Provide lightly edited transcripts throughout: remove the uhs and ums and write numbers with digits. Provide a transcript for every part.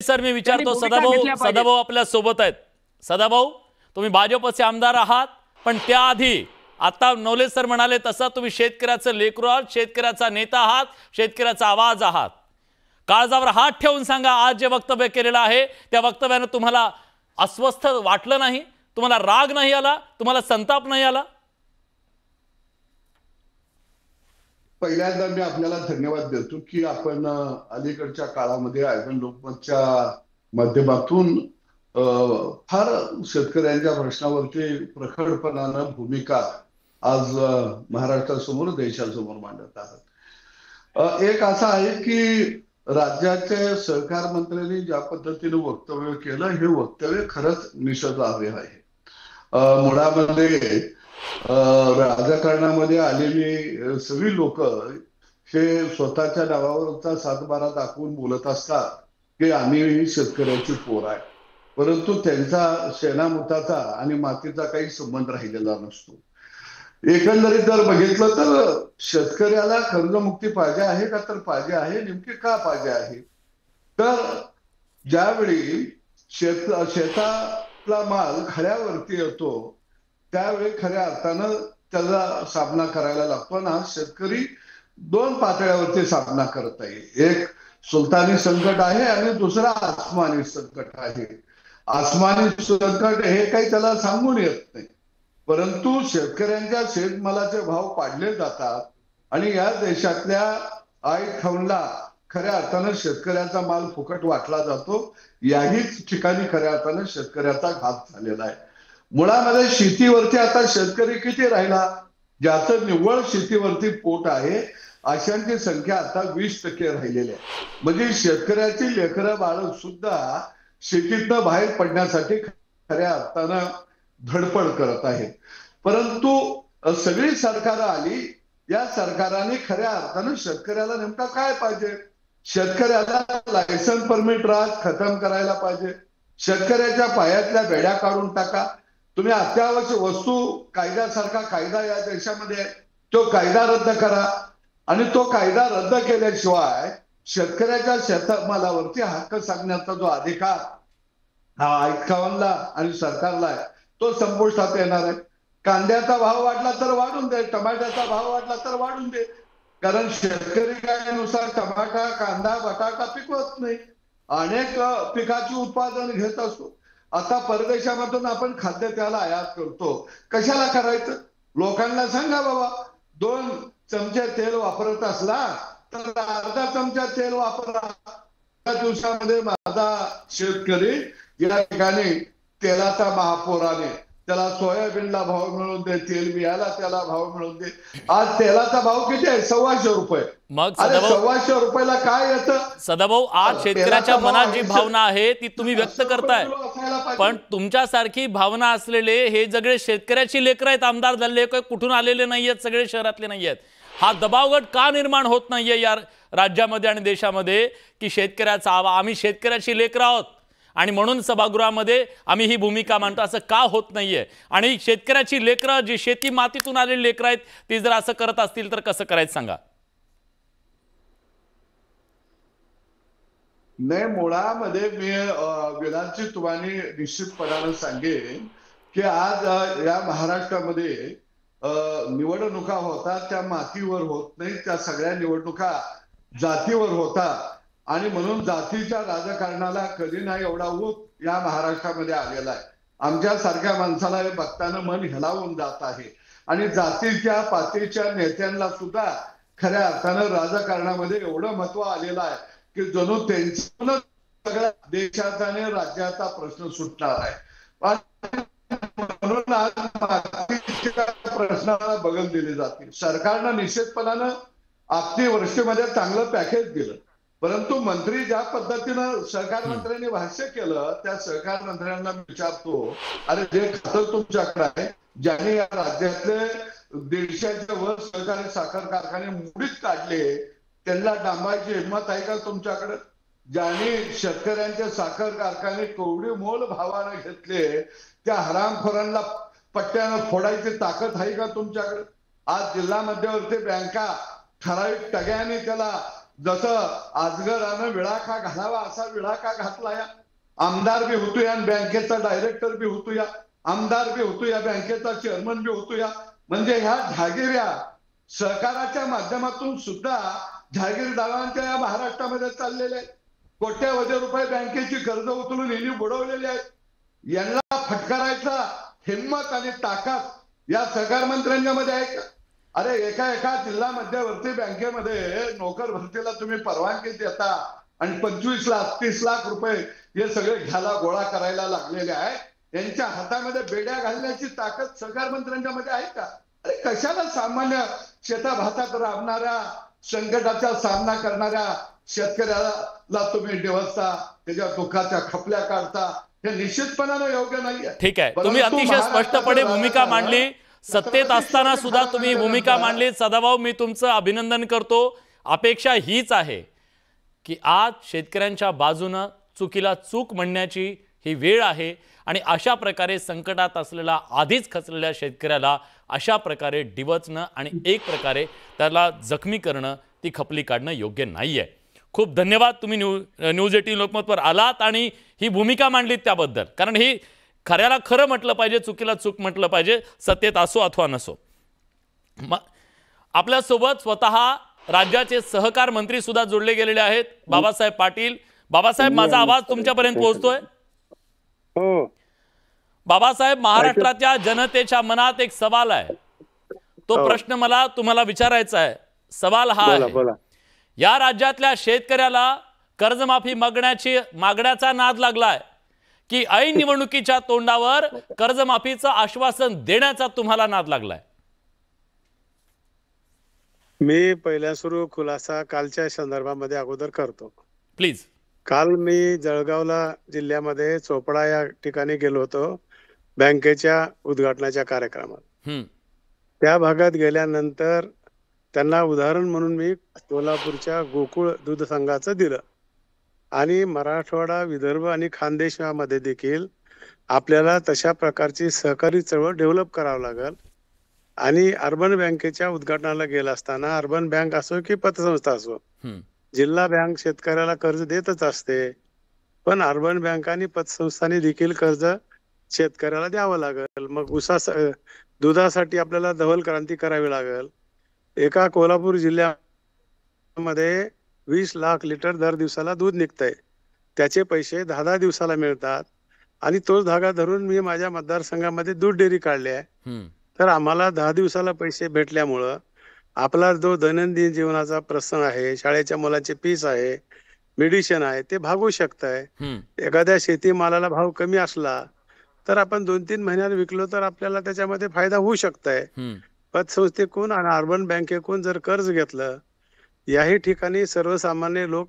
Sir मी विचारतो, सदाभाऊ आपल्या सोबत आहेत। सदाभाऊ, तुम्ही भाजपचे आमदार आहात, पण त्याआधी आता नवले सर म्हणाले तसा तुम्ही शेतकऱ्याचं लेकरू आहात, शेतकऱ्याचा नेता आहात, शेतकऱ्याचा आवाज आहात। काळजावर हात ठेवून सांगा, आज जे वक्तव्य केलेलं आहे त्या वक्तव्याने तुम्हाला अस्वस्थ वाटलं नाही? तुम्हाला राग नाही आला? तुम्हाला संताप नाही आला? पहिल्यांदा मी आपल्याला धन्यवाद देतो की आपण अलीकडच्या काळामध्ये आयर्न लोकमतच्या माध्यमातून फार शेतकऱ्यांच्या प्रश्नावरती प्रखरपणानं भूमिका आज महाराष्ट्रासमोर देशासमोर मांडत आहात। एक असं आहे की राज्याचे सहकार मंत्र्यांनी ज्या पद्धतीने वक्तव्य केलं, हे वक्तव्य खरंच निषेधार्ह आहे। मुळामध्ये राजकारणामध्ये आलेली सगळी लोक हे स्वतःच्या नावावरचा सातबारा दाखवून बोलत असतात की आम्ही शेतकऱ्याची पोर आहे, परंतु त्यांचा शेणामुताचा आणि मातीचा काही संबंध राहिलेला नसतो। एकंदरीत जर बघितलं तर शेतकऱ्याला कर्जमुक्ती पाहिजे आहे का? तर पाहिजे आहे। नेमकी का पाहिजे आहे? तर ज्यावेळी शेतातला माल खऱ्यावरती येतो त्यावेळी खऱ्या अर्थानं त्याला सामना करायला लागतो। आणि आज शेतकरी दोन पातळ्यावरती सामना करत आहे। एक सुलतानी संकट आहे आणि दुसरा आसमानी संकट आहे। आसमानी संकट हे काही त्याला सांगून येत नाही, परंतु शेतकऱ्यांच्या शेतमालाचे भाव पाडले जातात आणि या देशातल्या आयखाऊनला खऱ्या अर्थानं शेतकऱ्याचा माल फुकट वाटला जातो। याहीच ठिकाणी खऱ्या अर्थानं शेतकऱ्याचा घात झालेला आहे। मुळामध्ये शेतीवरती आता शेतकरी किती राहिला? ज्याचं निव्वळ शेतीवरती पोट आहे अशांची संख्या आता 20% राहिलेली आहे। म्हणजे शेतकऱ्याची लेकरं बाळ सुद्धा शेतीतनं बाहेर पडण्यासाठी खऱ्या अर्थानं धडपड करत आहेत। परंतु सगळी सरकार आली, या सरकाराने खऱ्या अर्थानं शेतकऱ्याला नेमका काय पाहिजे? शेतकऱ्याला लायसन परमिट राज खतम करायला पाहिजे। शेतकऱ्याच्या पायातल्या बेड्या काढून टाका। तुम्ही अत्यावश्यक वस्तू कायद्यासारखा कायदा या देशामध्ये आहे, तो कायदा रद्द करा। आणि तो कायदा रद्द केल्याशिवाय शेतकऱ्याच्या शेतमालावरती हक्क सांगण्याचा जो अधिकार हा आयखाऊनला आणि सरकारला आहे तो संपुष्टात येणार आहे। कांद्याचा भाव वाढला तर वाढून दे, टमाट्याचा भाव वाढला तर वाढून दे, कारण शेतकरी कायद्यानुसार टमाटा, कांदा, बटाटा पिकवत नाही, अनेक पिकाची उत्पादन घेत असतो। आता परदेशामधून आपण खाद्यतेल आयात करतो, कशाला करायचं? लोकांना सांगा बाबा, 2 चमचे तेल वापरत असला तर अर्धा चमचा तेल वापरा। त्या दिवसामध्ये माझा शेतकरी या ठिकाणी तेलाचा महापूर आले, त्याला सोयाबीनला भाव मिळून दे, तेल बियाला त्याला भाव मिळून दे। आज तेलाचा भाव किती आहे? 125 रुपये। मग 125 रुपयाला काय येतं? सदाभाऊ, आज शेतकऱ्याच्या मनात जी भावना आहे ती तुम्ही व्यक्त करताय, पण तुमच्यासारखी भावना असलेले हे सगळे शेतकऱ्याची लेकरं आहेत, आमदार झालेले कुठून आलेले नाहीयेत, सगळे शहरातले नाहीयेत। हा दबावगट का निर्माण होत नाहीये या राज्यामध्ये आणि देशामध्ये की शेतकऱ्याचा आम्ही शेतकऱ्याची लेकरं आहोत आणि म्हणून सभागृहामध्ये आम्ही ही भूमिका मांडतो, असं का होत नाहीये? आणि शेतकऱ्याची लेकरं जी शेती मातीतून आलेली लेकरं आहेत ती जर असं करत असतील तर कसं करायचं सांगा? नाही, मुळामध्ये मी वेदांची तुम्हाला निश्चितपणाने सांगेन की आज या महाराष्ट्रामध्ये निवडणुका होतात त्या मातीवर होत नाही, त्या सगळ्या निवडणुका जातीवर होतात। आणि म्हणून जातीच्या राजकारणाला कधी नाही एवढा ऊत या महाराष्ट्रामध्ये आलेला आहे। आमच्या सारख्या माणसाला हे बघताना मन हेलावून जात आहे। आणि जातीच्या पातीच्या नेत्यांना सुद्धा खऱ्या अर्थानं राजकारणामध्ये एवढं महत्व आलेलं आहे की जणू त्यांच्या सगळ्या देशाचा आणि राज्याचा प्रश्न सुटणार आहे। म्हणून आज प्रश्नाला बगल दिली जाते। सरकारनं निश्चितपणानं आपली वर्षीमध्ये चांगलं पॅकेज दिलं, परंतु मंत्री ज्या पद्धतीनं सहकार मंत्र्यांनी भाष्य केलं त्या सहकार मंत्र्यांना विचारतो, अरे जे खातं तुमच्याकडे आहे, ज्यांनी या राज्यातले 150च्या वर सहकारी साखर कारखाने मुडीत काढले, त्यांना डांबायची हिंमत आहे का तुमच्याकडे? ज्यांनी शेतकऱ्यांचे साखर कारखाने कवडी मोल भावाने घेतले त्या हरामखोरांना पट्ट्यानं फोडायची ताकद आहे का तुमच्याकडे? आज जिल्हा मध्यवर्ती बँका ठराविक टग्याने त्याला जसं अजगरानं विळाखा घालावा असा विळाखा घातला या. आमदार बी होतो या, बँकेचा डायरेक्टर बी होतो या, आमदार बी होतो या, बँकेचा चेअरमन बी होतो या. म्हणजे ह्या जहागिऱ्या सहकाराच्या माध्यमातून सुद्धा जहागीरदारांच्या या महाराष्ट्रामध्ये चाललेले कोट्यवधी रुपये बँकेची कर्ज उचलून यांनी बुडवलेले आहेत. यांना फटकारायचा हिंमत आणि ताकद या सहकार मंत्र्यांच्या मध्ये आहे का? अरे एका जिल्हा मध्यवर्ती बँकेमध्ये नोकर भरतीला तुम्ही परवानगी देता आणि 25 लाख 30 लाख रुपये हे सगळे घ्यायला गोळा करायला लागलेले आहे. यांच्या हातामध्ये बेड्या घालण्याची ताकद सहकार मंत्र्यांच्या मध्ये आहे का? अरे कशाला सामान्य शेताभातात राबणाऱ्या संकटाचा सामना करणाऱ्या शेतकऱ्याला तुम्ही डिवचता, त्याच्या दुःखाच्या खपल्या काढता? हे निश्चितपणाने योग्य नाहीये. ठीक आहे, तुम्ही अतिशय स्पष्टपणे भूमिका मांडली. सत्तेत असताना सुद्धा तुम्ही भूमिका मांडली. सदाभाऊ, मी तुमचं अभिनंदन करतो. अपेक्षा हीच आहे की आज शेतकऱ्यांच्या बाजूनं चुकीला चूक म्हणण्याची ही वेळ आहे आणि अशा प्रकारे संकटात असलेला आधीच खचलेल्या शेतकऱ्याला अशा प्रकारे डिवचणं आणि एक प्रकारे त्याला जखमी करणं, ती खपली काढणं योग्य नाही आहे. खूप धन्यवाद, तुम्ही न्यूज 18 लोकमतवर आलात आणि ही भूमिका मांडलीत त्याबद्दल. कारण ही खऱ्याला खरं म्हटलं पाहिजे, चुकीला चूक म्हटलं पाहिजे, सत्तेत असो अथवा नसो. आपल्यासोबत स्वतः राज्याचे सहकार मंत्री सुद्धा जोडले गेलेले आहेत, बाबासाहेब पाटील. बाबासाहेब, माझा आवाज तुमच्यापर्यंत पोहोचतोय? हो बाबासाहेब, महाराष्ट्राच्या जनतेच्या मनात एक सवाल आहे. तो प्रश्न मला तुम्हाला विचारायचा आहे. सवाल हा आहे, या राज्यातल्या शेतकऱ्याला कर्जमाफी मागण्याचा नाद लागलाय की ऐन निवडणुकीच्या तोंडावर कर्जमाफीचं आश्वासन देण्याचा तुम्हाला नाद लागलाय? मी पहिल्या सुरू खुलासा कालच्या संदर्भामध्ये अगोदर करतो प्लीज. काल मी जळगावला जिल्ह्यामध्ये चोपडा या ठिकाणी गेलो होतो बँकेच्या उद्घाटनाच्या कार्यक्रमात. त्या भागात गेल्यानंतर त्यांना उदाहरण म्हणून मी कोल्हापूरच्या गोकुळ दूध संघाचं दिलं आणि मराठवाडा, विदर्भ आणि खानदेशामध्ये देखील आपल्याला तशा प्रकारची सहकारी चळवळ डेव्हलप करावं लागेल. आणि अर्बन बँकेच्या उद्घाटनाला गेला असताना अर्बन बँक असो की पतसंस्था असो, जिल्हा बँक शेतकऱ्याला कर्ज देतच असते, पण अर्बन बँक आणि पतसंस्थांनी देखील कर्ज शेतकऱ्याला द्यावं लागेल. मग दुधासाठी आपल्याला धवल क्रांती करावी लागेल. एका कोल्हापूर जिल्ह्यामध्ये 20 लाख लिटर दर दिवसाला दूध निघतंय, त्याचे पैसे 10 दिवसाला मिळतात आणि तोच धागा धरून मी माझ्या मतदारसंघामध्ये दूध डेअरी काढली आहे. तर आम्हाला 10 दिवसाला पैसे भेटल्यामुळं आपला जो दैनंदिन जीवनाचा प्रश्न आहे, शाळेच्या मुलांची फीस आहे, मेडिसिन आहे, ते भागू शकतंय. एखाद्या शेतीमालाला भाव कमी असला तर आपण 2-3 महिन्यात विकलो तर आपल्याला त्याच्यामध्ये फायदा होऊ शकतोय. पतसंस्थेकडून आणि अर्बन बँकेकडून जर कर्ज घेतलं, याही ठिकाणी सर्वसामान्य लोक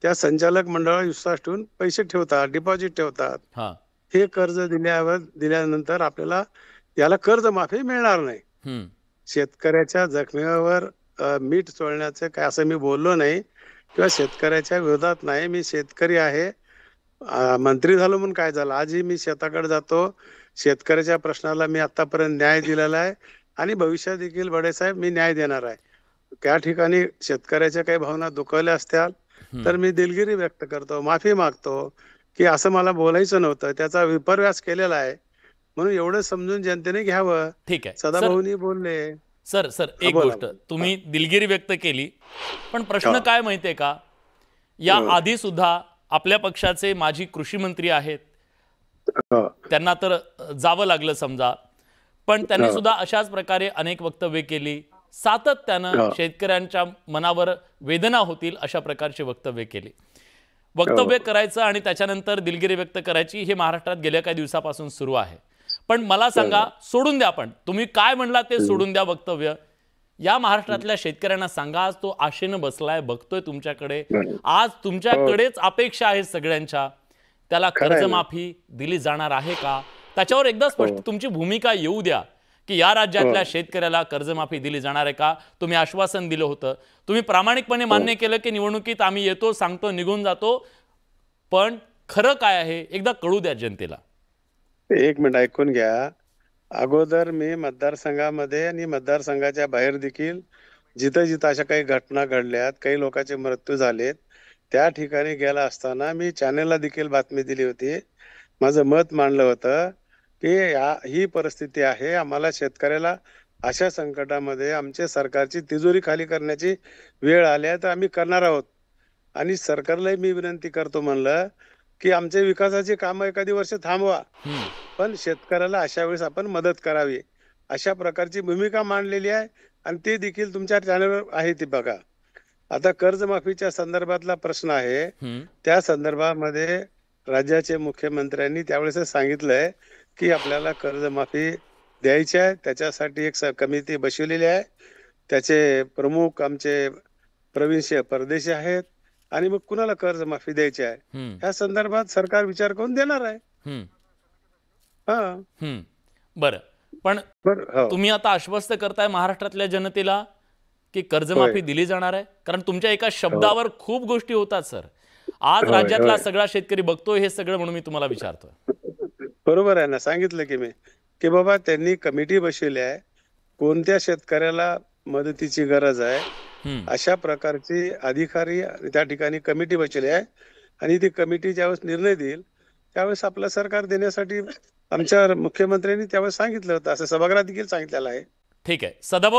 त्या संचालक मंडळावर विश्वास ठेवून पैसे ठेवतात, डिपॉझिट ठेवतात. हे कर्ज दिल्यानंतर आपल्याला याला कर्जमाफी मिळणार नाही. शेतकऱ्याच्या जखमेवर मीठ चोळण्याचं काय असं मी बोललो नाही किंवा शेतकऱ्याच्या विरोधात नाही. मी शेतकरी आहे, मंत्री झालो म्हणून काय झालं, आजही मी शेताकडे जातो. शेतकऱ्याच्या प्रश्नाला मी आतापर्यंत न्याय दिलेला आहे आणि भविष्यात देखील बडेसाहेब मी न्याय देणार आहे. त्या ठिकाणी शेतकऱ्याच्या काही भावना दुखावल्या असत्याल तर मी दिलगिरी व्यक्त करतो, माफी मागतो की असं मला बोलायचं नव्हतं, त्याचा विपर्यास केलेला आहे, म्हणून एवढं समजून जनतेने घ्यावं. ठीक आहे, सदाभाऊनी बोलले. सर एक गोष्ट तुम्ही दिलगिरी व्यक्त केली, पण प्रश्न काय माहितीये का, या आधी सुद्धा आपल्या पक्षाचे माजी कृषी मंत्री आहेत, त्यांना तर जावं लागलं समजा, पण त्यांनी सुद्धा अशाच प्रकारे अनेक वक्तव्य केली. सातत्यानं शेतकऱ्यांच्या मनावर वेदना होतील अशा प्रकारची वक्तव्य केली. वक्तव्य करायचं आणि त्याच्यानंतर दिलगिरी व्यक्त करायची हे महाराष्ट्रात गेल्या काही दिवसापासून सुरू आहे. पण मला सांगा, सोडून द्या, पण तुम्ही काय म्हणला ते सोडून द्या वक्तव्य. या महाराष्ट्रातल्या शेतकऱ्यांना सांगा, आज तो आशेनं बसलाय, बघतोय तुमच्याकडे, आज तुमच्याकडेच अपेक्षा आहे सगळ्यांच्या, त्याला कर्जमाफी दिली जाणार आहे का, त्याच्यावर एकदा स्पष्ट तुमची भूमिका येऊ द्या की या राज्यातल्या शेतकऱ्याला कर्जमाफी दिली जाणार आहे का. तुम्ही आश्वासन दिलं होतं, तुम्ही प्रामाणिकपणे मान्य केलं की निवडणुकीत आम्ही येतो, सांगतो, निघून जातो, पण खरं काय आहे एकदा कळू द्या जनतेला. एक मिनिट ऐकून घ्या. अगोदर मी मतदारसंघामध्ये आणि मतदारसंघाच्या बाहेर देखील जिथं जिथं अशा काही घटना घडल्यात, काही लोकांचे मृत्यू झालेत, त्या ठिकाणी गेला असताना मी चॅनेलला देखील बातमी दिली होती. माझं मत मांडलं होतं की ही परिस्थिती आहे, आम्हाला शेतकऱ्याला अशा संकटामध्ये आमच्या सरकारची तिजोरी खाली करण्याची वेळ आली आहे, तर आम्ही करणार आहोत. आणि सरकारलाही मी विनंती करतो म्हणलं की आमचे विकासाची कामं एखादी वर्ष थांबवा, पण शेतकऱ्याला अशा वेळेस आपण मदत करावी, अशा प्रकारची भूमिका मांडलेली आहे. आणि ते देखील तुमच्या चॅनलवर आहे, ती बघा. आता कर्जमाफीच्या संदर्भातला प्रश्न आहे, त्या संदर्भामध्ये राज्याचे मुख्यमंत्र्यांनी त्यावेळेस सांगितलंय की आपल्याला कर्जमाफी द्यायची आहे. त्याच्यासाठी एक कमिटी बसवलेली आहे. त्याचे प्रमुख आमचे प्रवीण परदेशी आहेत. आणि मग कुणाला कर्जमाफी द्यायची आहे ह्या संदर्भात सरकार विचार करून देणार आहे. बरं, पण हो. तुम्ही आता आश्वस्त करताय महाराष्ट्रातल्या जनतेला की कर्जमाफी दिली जाणार आहे? कारण तुमच्या एका शब्दावर खूप गोष्टी होतात सर. आज राज्यातला सगळा शेतकरी बघतोय हे सगळं, म्हणून मी तुम्हाला विचारतोय. बरोबर आहे ना, सांगितलं की मी की बाबा त्यांनी कमिटी बसवली आहे, कोणत्या शेतकऱ्याला मदतीची गरज आहे अशा प्रकारची अधिकारी त्या ठिकाणी कमिटी बसवली आहे. आणि ती कमिटी ज्यावेळेस निर्णय देईल त्यावेळेस आपलं सरकार देण्यासाठी आमच्या मुख्यमंत्र्यांनी त्यावेळेस सांगितलं होतं, असं सभागृहात देखील सांगितलेलं आहे. ठीक आहे सदाभाऊ.